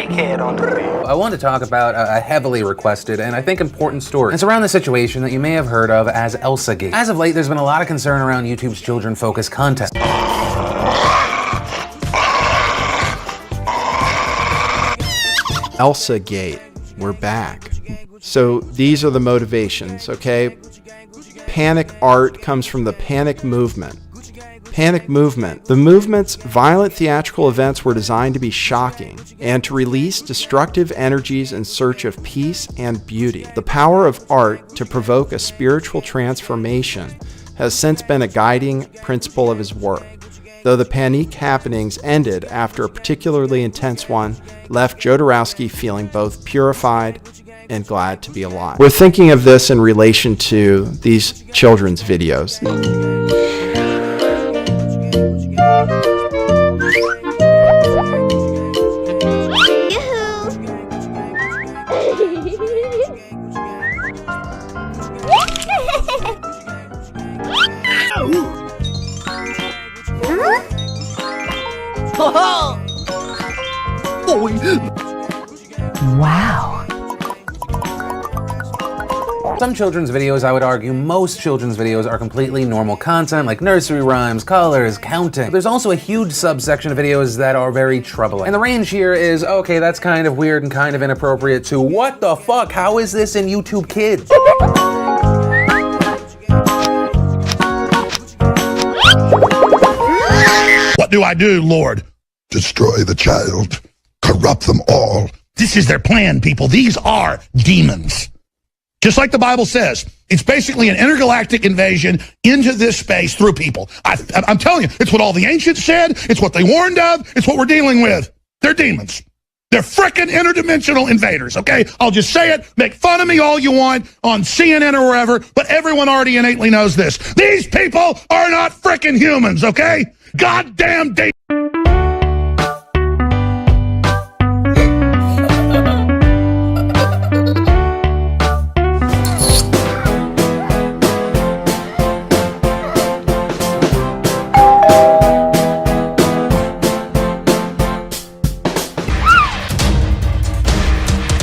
crackhead on the field. I want to talk about a heavily requested and I think important story. It's around the situation that you may have heard of as ElsaGate. As of late, there's been a lot of concern around YouTube's children-focused content. ElsaGate, we're back. So these are the motivations, okay? Panic art comes from the panic movement. Panic movement. The movement's violent theatrical events were designed to be shocking and to release destructive energies in search of peace and beauty. The power of art to provoke a spiritual transformation has since been a guiding principle of his work. Though the panique happenings ended after a particularly intense one left Jodorowsky feeling both purified and glad to be alive. We're thinking of this in relation to these children's videos. Wow. Some children's videos, I would argue most children's videos, are completely normal content like nursery rhymes, colors, counting. But there's also a huge subsection of videos that are very troubling. And the range here is, okay, that's kind of weird and kind of inappropriate, to what the fuck, how is this in YouTube Kids? What do I do, Lord? Destroy the child. Corrupt them all. This is their plan, people. These are demons. Just like the Bible says, it's basically an intergalactic invasion into this space through people. I'm telling you, it's what all the ancients said. It's what they warned of. It's what we're dealing with. They're demons. They're frickin' interdimensional invaders, okay? I'll just say it. Make fun of me all you want on CNN or wherever, but everyone already innately knows this. These people are not frickin' humans, okay? Goddamn demons.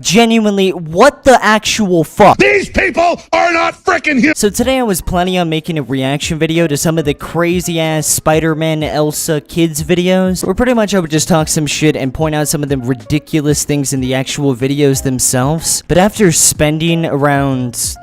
Genuinely, what the actual fuck? These people are not frickin' humans. So today I was planning on making a reaction video to some of the crazy ass Spider-Man Elsa kids videos, where pretty much I would just talk some shit and point out some of the ridiculous things in the actual videos themselves. But after spending around,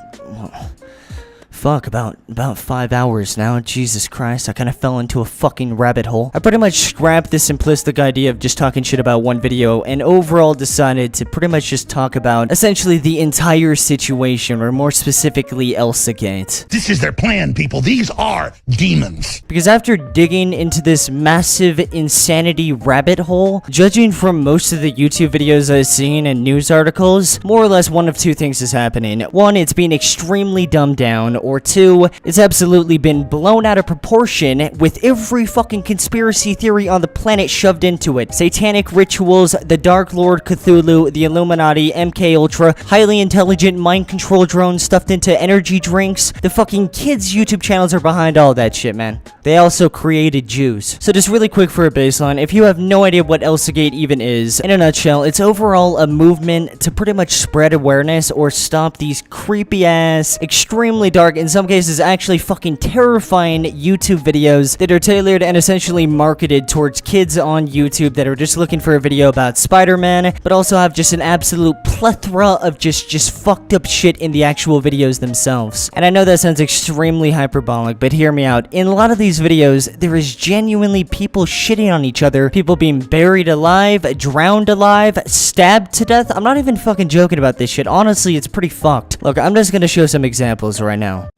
fuck, about 5 hours now, Jesus Christ, I kind of fell into a fucking rabbit hole. I pretty much scrapped the simplistic idea of just talking shit about one video and overall decided to pretty much just talk about essentially the entire situation, or more specifically ElsaGate. This is their plan, people. These are demons. Because after digging into this massive insanity rabbit hole, judging from most of the YouTube videos I've seen and news articles, more or less one of two things is happening. One, it's being extremely dumbed down, or two, it's absolutely been blown out of proportion with every fucking conspiracy theory on the planet shoved into it. Satanic rituals, the Dark Lord Cthulhu, the Illuminati, MK Ultra, highly intelligent mind control drones stuffed into energy drinks. The fucking kids' YouTube channels are behind all that shit, man. They also created Jews. So just really quick for a baseline, if you have no idea what ElsaGate even is, in a nutshell, it's overall a movement to pretty much spread awareness or stop these creepy ass, extremely dark, in some cases actually fucking terrifying YouTube videos that are tailored and essentially marketed towards kids on YouTube that are just looking for a video about Spider-Man, but also have just an absolute plethora of just fucked up shit in the actual videos themselves. And I know that sounds extremely hyperbolic, but hear me out. In a lot of these videos, there is genuinely people shitting on each other, people being buried alive, drowned alive, stabbed to death. I'm not even fucking joking about this shit. Honestly, it's pretty fucked. Look, I'm just gonna show some examples right now.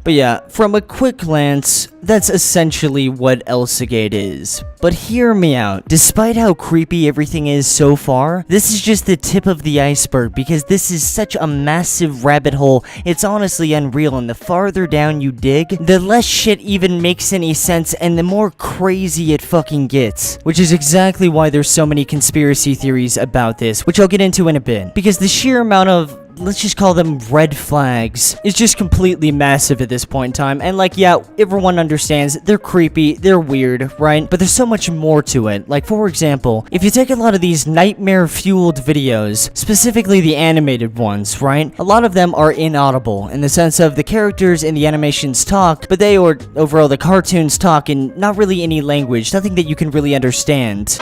But yeah, from a quick glance, that's essentially what Elsagate is. But hear me out. Despite how creepy everything is so far, this is just the tip of the iceberg because this is such a massive rabbit hole. It's honestly unreal, and the farther down you dig, the less shit even makes any sense and the more crazy it fucking gets. Which is exactly why there's so many conspiracy theories about this, which I'll get into in a bit. Because the sheer amount of, let's just call them red flags, is just completely massive at this point in time. And like, yeah, everyone understands they're creepy, they're weird, right? But there's so much more to it. Like, for example, if you take a lot of these nightmare-fueled videos, specifically the animated ones, right? A lot of them are inaudible in the sense of the characters in the animations talk, but they, or overall the cartoons talk in not really any language, nothing that you can really understand.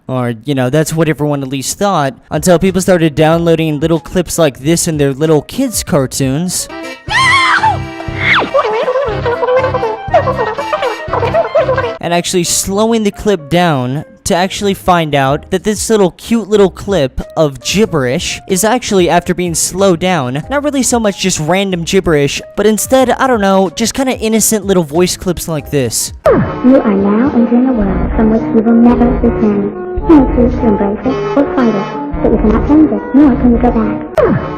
Or, you know, that's what everyone at least thought, until people started downloading little clips like this in their little kids' cartoons. And actually slowing the clip down to actually find out that this cute little clip of gibberish is actually, after being slowed down, not really so much just random gibberish, but instead, I don't know, just kind of innocent little voice clips like this. You are now entering a world from which you will never return. You may choose to embrace it or fight it, but you cannot change it, nor can you go back.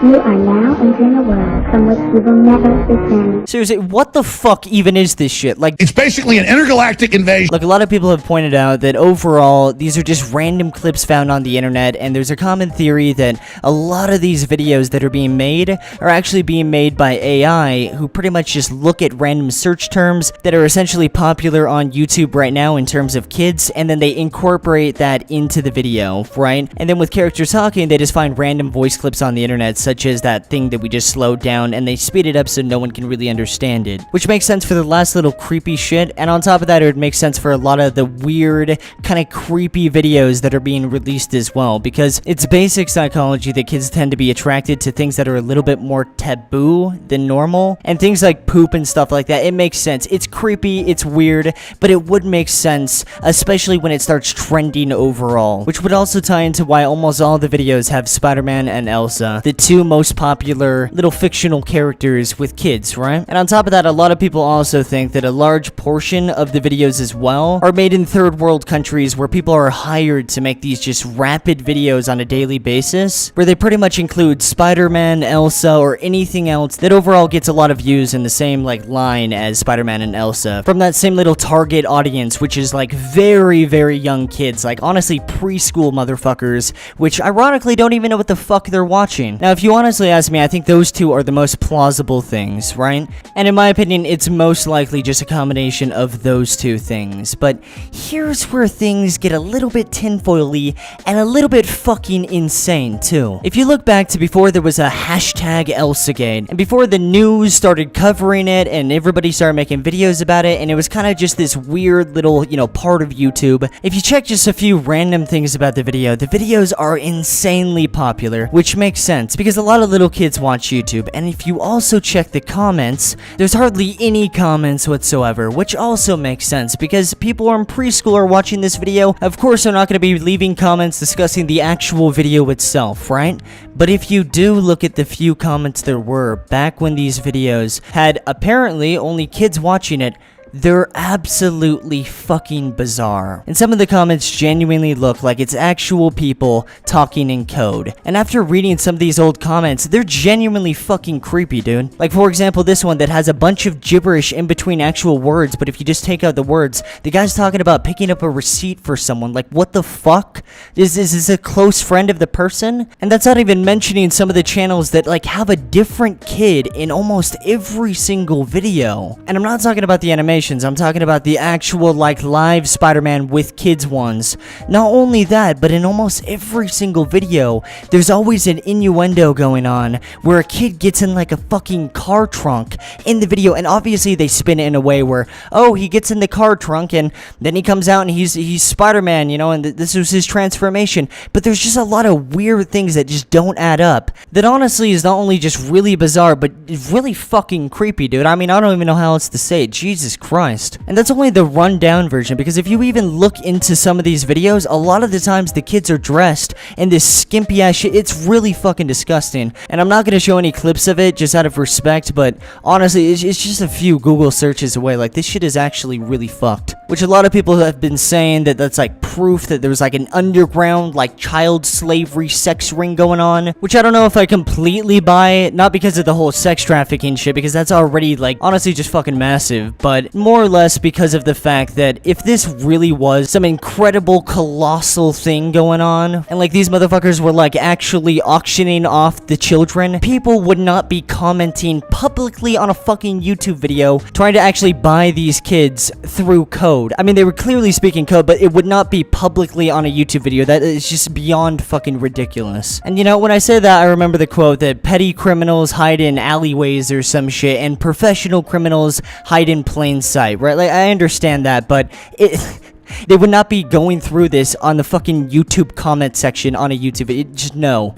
You are now entering a world from which you will never return. Seriously, what the fuck even is this shit? Like, It's basically an intergalactic invasion. look, a lot of people have pointed out that overall, these are just random clips found on the internet, and there's a common theory that a lot of these videos that are being made are actually being made by AI, who pretty much just look at random search terms that are essentially popular on YouTube right now in terms of kids, and then they incorporate that into the video, right? And then with characters talking, they just find random voice clips on the internet, such as that thing that we just slowed down, and they speed it up so no one can really understand it. Which makes sense for the last little creepy shit, and on top of that, it would make sense for a lot of the weird, kind of creepy videos that are being released as well, because it's basic psychology that kids tend to be attracted to things that are a little bit more taboo than normal, and things like poop and stuff like that. It makes sense. It's creepy, it's weird, but it would make sense, especially when it starts trending overall, which would also tie into why almost all the videos have Spider-Man and Elsa, the two most popular little fictional characters with kids, right? And on top of that, a lot of people also think that a large portion of the videos as well are made in third world countries where people are hired to make these just rapid videos on a daily basis, where they pretty much include Spider-Man, Elsa, or anything else that overall gets a lot of views in the same like line as Spider-Man and Elsa from that same little target audience, which is like very, very young kids, like honestly preschool motherfuckers, which ironically don't even know what the fuck they're watching. Now, if you honestly ask me, I think those two are the most plausible things, right? And in my opinion, it's most likely just a combination of those two things. But here's where things get a little bit tinfoily and a little bit fucking insane too. If you look back to before there was a hashtag Elsagate, and before the news started covering it and everybody started making videos about it, and it was kind of just this weird little, you know, part of YouTube, if you check just a few random things about the videos are insanely popular, which makes sense because a lot of little kids watch YouTube. And if you also check the comments, there's hardly any comments whatsoever, which also makes sense because people who are in preschool are watching this video, of course they're not going to be leaving comments discussing the actual video itself, right? But if you do look at the few comments there were back when these videos had apparently only kids watching it, they're absolutely fucking bizarre. And some of the comments genuinely look like it's actual people talking in code. And after reading some of these old comments, they're genuinely fucking creepy, dude. Like, for example, this one that has a bunch of gibberish in between actual words, but if you just take out the words, the guy's talking about picking up a receipt for someone. Like, what the fuck? Is this a close friend of the person? And that's not even mentioning some of the channels that, like, have a different kid in almost every single video. And I'm not talking about the animation. I'm talking about the actual, like, live Spider-Man with kids ones. Not only that, but in almost every single video, there's always an innuendo going on where a kid gets in, like, a fucking car trunk in the video, and obviously they spin it in a way where, oh, he gets in the car trunk, and then he comes out and he's Spider-Man, you know, and this was his transformation. But there's just a lot of weird things that just don't add up. That honestly is not only just really bizarre, but really fucking creepy, dude. I mean, I don't even know how else to say it. Jesus Christ. Christ. And that's only the rundown version, because if you even look into some of these videos, a lot of the times the kids are dressed in this skimpy ass shit. It's really fucking disgusting. And I'm not gonna show any clips of it just out of respect, but honestly, it's just a few Google searches away. Like, this shit is actually really fucked. Which a lot of people have been saying that that's like proof that there's like an underground, like, child slavery sex ring going on. Which I don't know if I completely buy it. Not because of the whole sex trafficking shit, because that's already, like, honestly just fucking massive. But more or less because of the fact that if this really was some incredible, colossal thing going on, and like these motherfuckers were like actually auctioning off the children, people would not be commenting publicly on a fucking YouTube video trying to actually buy these kids through code. I mean, they were clearly speaking code, but it would not be publicly on a YouTube video. That is just beyond fucking ridiculous. And you know, when I say that, I remember the quote that petty criminals hide in alleyways or some shit, and professional criminals hide in plain sight, right? Like, I understand that, but they would not be going through this on the fucking YouTube comment section on a YouTube video. Just no.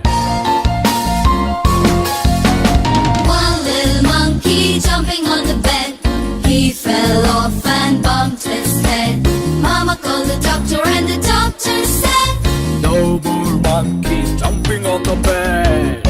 One little monkey jumping on the bed. He fell off and bumped his head. Mama called the doctor and the doctor said, no more monkeys jumping on the bed.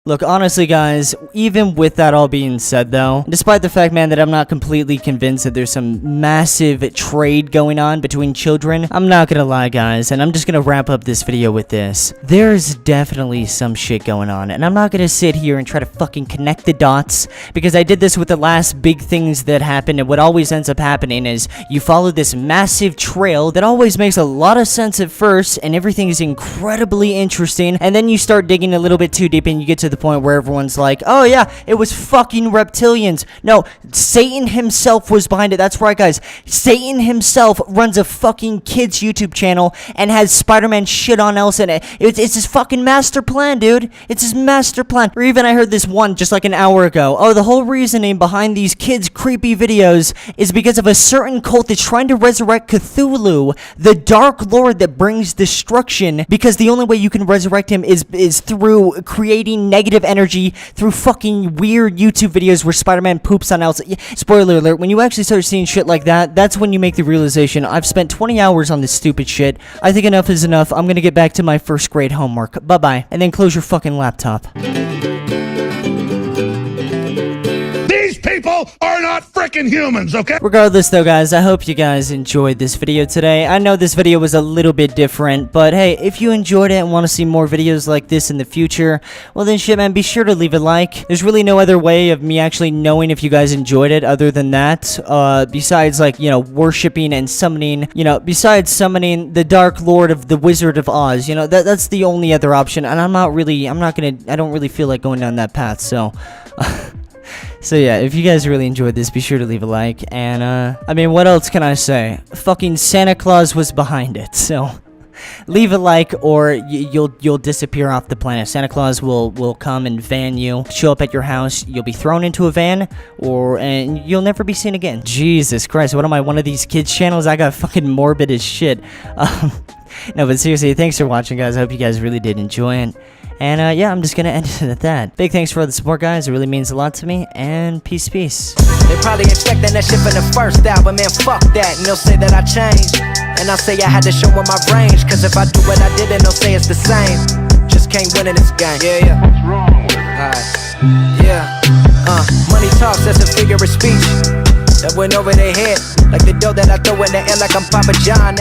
Look, honestly, guys, even with that all being said, though, despite the fact, man, that I'm not completely convinced that there's some massive trade going on between children, I'm not gonna lie, guys, and I'm just gonna wrap up this video with this. There's definitely some shit going on, and I'm not gonna sit here and try to fucking connect the dots, because I did this with the last big things that happened, and what always ends up happening is you follow this massive trail that always makes a lot of sense at first, and everything is incredibly interesting, and then you start digging a little bit too deep, and you get to the point where everyone's like, oh yeah, it was fucking reptilians. No, Satan himself was behind it. That's right, guys. Satan himself runs a fucking kids YouTube channel and has Spider-Man shit on else in it. It's his fucking master plan, dude. It's his master plan. Or even I heard this one just like an hour ago. Oh, the whole reasoning behind these kids' creepy videos is because of a certain cult that's trying to resurrect Cthulhu, the Dark Lord that brings destruction, because the only way you can resurrect him is through creating negative energy through fucking weird YouTube videos where Spider-Man poops on else. Spoiler alert, when you actually start seeing shit like that, that's when you make the realization, I've spent 20 hours on this stupid shit. I think enough is enough. I'm gonna get back to my first grade homework. Bye-bye. And then close your fucking laptop. These people are not freaking humans, okay? Regardless though, guys, I hope you guys enjoyed this video today. I know this video was a little bit different, but hey, if you enjoyed it and want to see more videos like this in the future, well then shit, man, be sure to leave a like. There's really no other way of me actually knowing if you guys enjoyed it other than that, besides, like, you know, worshipping and summoning, you know, besides summoning the Dark Lord of the Wizard of Oz, you know, that's the only other option, and I don't really feel like going down that path, so... So yeah, if you guys really enjoyed this, be sure to leave a like, and I mean, what else can I say? Fucking Santa Claus was behind it, so leave a like or you'll disappear off the planet. Santa Claus will come and van you, show up at your house, you'll be thrown into a van, and you'll never be seen again. Jesus Christ, what am I, one of these kids channels? I got fucking morbid as shit. No, but seriously, thanks for watching, guys. I hope you guys really did enjoy it. And yeah, I'm just gonna end it at that. Big thanks for all the support, guys. It really means a lot to me. And peace. They probably expecting that shit from the first album, man, fuck that. And they'll say that I changed, and I'll say I had to show them my range. Cause if I do what I did, then they'll say it's the same. Just can't win in this game. Yeah. What's wrong with it? Alright. Yeah. Money talks, that's a figure of speech that went over their head, like the dough that I throw in the air like I'm Papa John.